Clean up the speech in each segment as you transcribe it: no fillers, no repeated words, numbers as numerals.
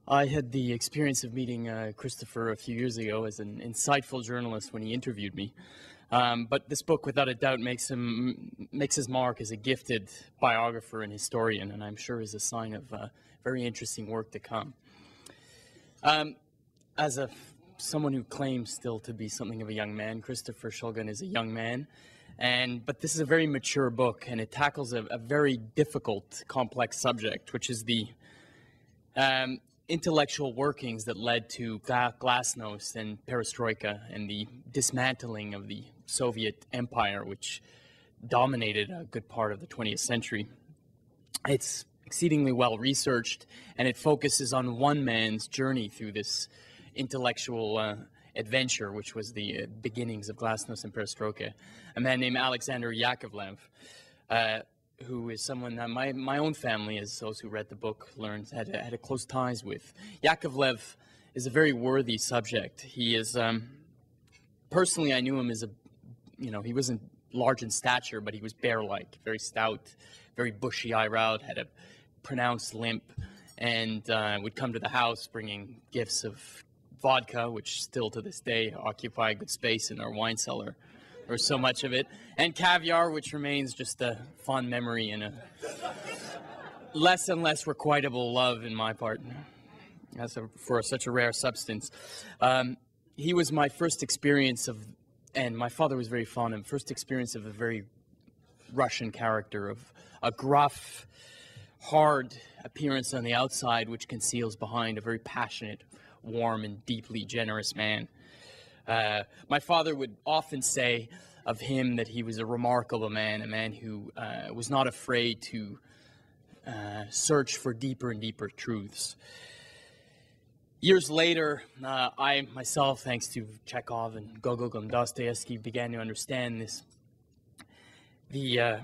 I had the experience of meeting Christopher a few years ago as an insightful journalist when he interviewed me. But this book, without a doubt, makes his mark as a gifted biographer and historian, and I'm sure is a sign of very interesting work to come. As someone who claims still to be something of a young man, Christopher Shulgan is a young man, but this is a very mature book, and it tackles a very difficult, complex subject, which is the intellectual workings that led to glasnost and perestroika and the dismantling of the Soviet Empire, which dominated a good part of the 20th century. It's exceedingly well researched, and it focuses on one man's journey through this intellectual adventure, which was the beginnings of glasnost and perestroika. A man named Alexandre Yakovlev, who is someone that my own family, as those who read the book learned, had a close ties with. Yakovlev is a very worthy subject. He is, personally, I knew him as he wasn't large in stature, but he was bear-like, very stout, very bushy eyebrow, had a pronounced limp, and would come to the house bringing gifts of vodka, which still to this day occupy a good space in our wine cellar. Or so much of it, and caviar, which remains just a fond memory and a less and less requitable love in my part, for such a rare substance. He was my first experience of, and my father was very fond of him, first experience of a very Russian character, of a gruff, hard appearance on the outside, which conceals behind a very passionate, warm, and deeply generous man. My father would often say of him that he was a remarkable man, a man who was not afraid to search for deeper and deeper truths. Years later, I myself, thanks to Chekhov and Gogol and Dostoevsky, began to understand the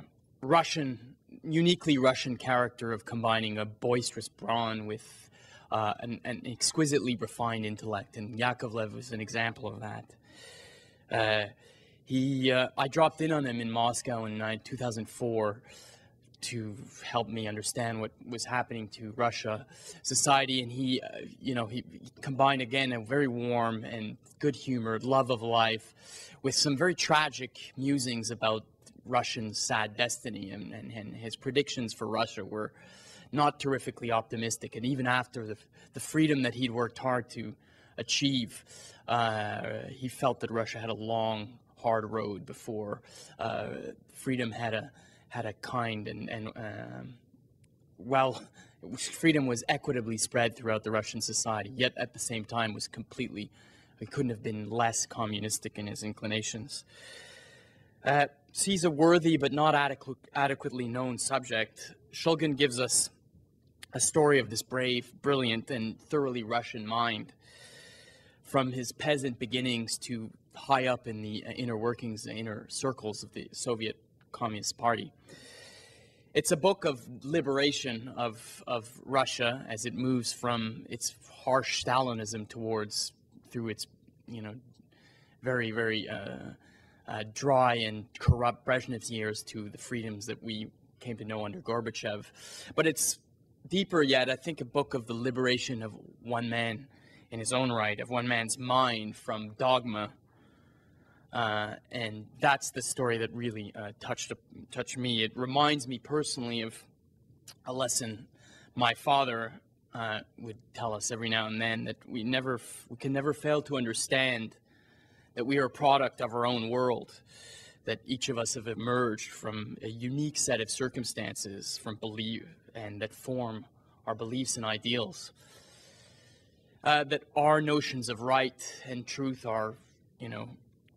uniquely Russian character of combining a boisterous brawn with an exquisitely refined intellect, and Yakovlev was an example of that. I dropped in on him in Moscow in 2004 to help me understand what was happening to Russia society, and he combined again a very warm and good-humored love of life with some very tragic musings about Russian sad destiny, and his predictions for Russia were not terrifically optimistic. And even after the freedom that he'd worked hard to achieve, he felt that Russia had a long, hard road before freedom had a kind freedom was equitably spread throughout the Russian society, yet at the same time was he couldn't have been less communistic in his inclinations. He's a worthy but not adequately known subject. Shulgan gives us a story of this brave, brilliant, and thoroughly Russian mind, from his peasant beginnings to high up in the inner workings, the inner circles of the Soviet Communist Party. It's a book of liberation of Russia as it moves from its harsh Stalinism through its very, very dry and corrupt Brezhnev's years to the freedoms that we came to know under Gorbachev. But it's deeper yet, I think, a book of the liberation of one man in his own right, of one man's mind from dogma. And that's the story that really touched me. It reminds me personally of a lesson my father would tell us every now and then, that we can never fail to understand that we are a product of our own world, that each of us have emerged from a unique set of circumstances, from belief, and that form our beliefs and ideals. That our notions of right and truth are,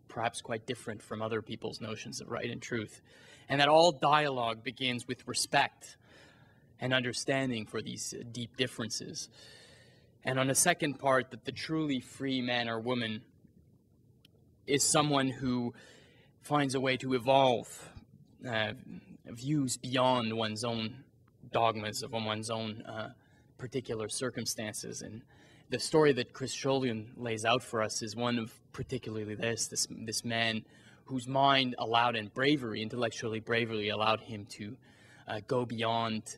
perhaps quite different from other people's notions of right and truth. And that all dialogue begins with respect and understanding for these deep differences. And on the second part, that the truly free man or woman is someone who finds a way to evolve views beyond one's own dogmas of one's own particular circumstances. And the story that Chris Shulgan lays out for us is one of particularly this man whose mind allowed, and bravery, intellectually bravery, allowed him to go beyond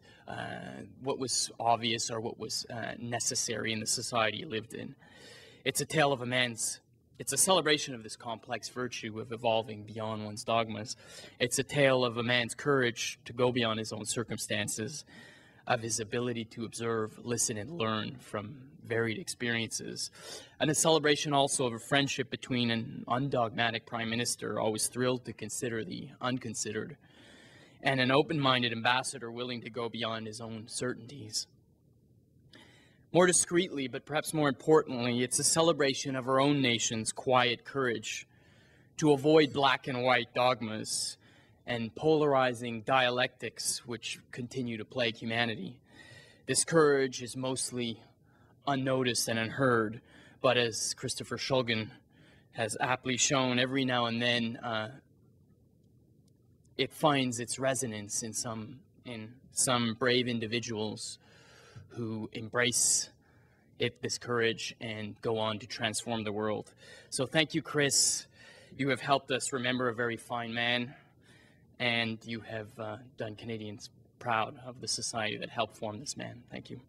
what was obvious or what was necessary in the society he lived in. It's a tale of a man's, it's a celebration of this complex virtue of evolving beyond one's dogmas. It's a tale of a man's courage to go beyond his own circumstances, of his ability to observe, listen, and learn from varied experiences. And a celebration also of a friendship between an undogmatic prime minister, always thrilled to consider the unconsidered, and an open-minded ambassador willing to go beyond his own certainties. More discreetly, but perhaps more importantly, it's a celebration of our own nation's quiet courage to avoid black and white dogmas and polarizing dialectics which continue to plague humanity. This courage is mostly unnoticed and unheard, but as Christopher Shulgan has aptly shown, every now and then it finds its resonance in some brave individuals who embrace this courage and go on to transform the world. So thank you, Chris. You have helped us remember a very fine man, and you have done Canadians proud of the society that helped form this man. Thank you.